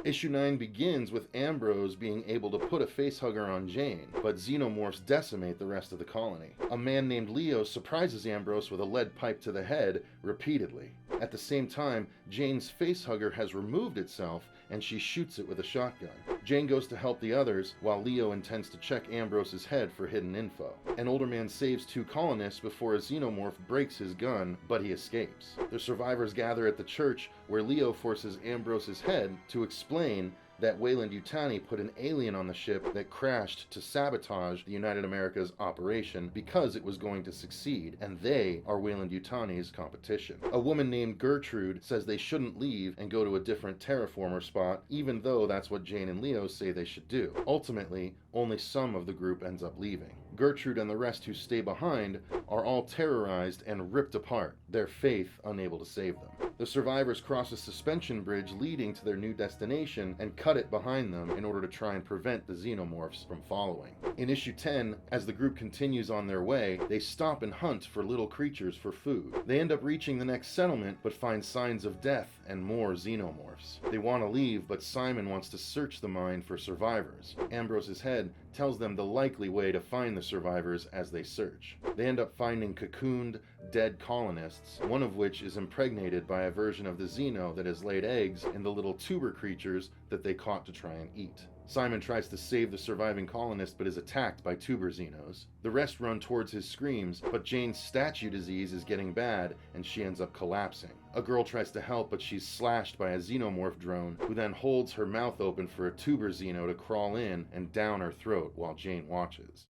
Issue 9 begins with Ambrose being able to put a facehugger on Jane, but xenomorphs decimate the rest of the colony. A man named Leo surprises Ambrose with a lead pipe to the head repeatedly. At the same time, Jane's facehugger has removed itself and she shoots it with a shotgun. Jane goes to help the others while Leo intends to check Ambrose's head for hidden info. An older man saves 2 colonists before a xenomorph breaks his gun, but he escapes. The survivors gather at the church where Leo forces Ambrose's head to explain that Weyland-Yutani put an alien on the ship that crashed to sabotage the United America's operation because it was going to succeed, and they are Weyland-Yutani's competition. A woman named Gertrude says they shouldn't leave and go to a different terraformer spot, even though that's what Jane and Leo say they should do. Ultimately, only some of the group ends up leaving. Gertrude and the rest who stay behind are all terrorized and ripped apart, their faith unable to save them. The survivors cross a suspension bridge leading to their new destination and cut it behind them in order to try and prevent the xenomorphs from following. In issue 10, as the group continues on their way, they stop and hunt for little creatures for food. They end up reaching the next settlement but find signs of death and more xenomorphs. They want to leave, but Simon wants to search the mine for survivors. Ambrose's head tells them the likely way to find the survivors as they search. They end up finding cocooned, dead colonists, one of which is impregnated by a version of the Xeno that has laid eggs in the little tuber creatures that they caught to try and eat. Simon tries to save the surviving colonist but is attacked by tuber Xenos. The rest run towards his screams, but Jane's statue disease is getting bad and she ends up collapsing. A girl tries to help, but she's slashed by a xenomorph drone, who then holds her mouth open for a tuber Xeno to crawl in and down her throat while Jane watches.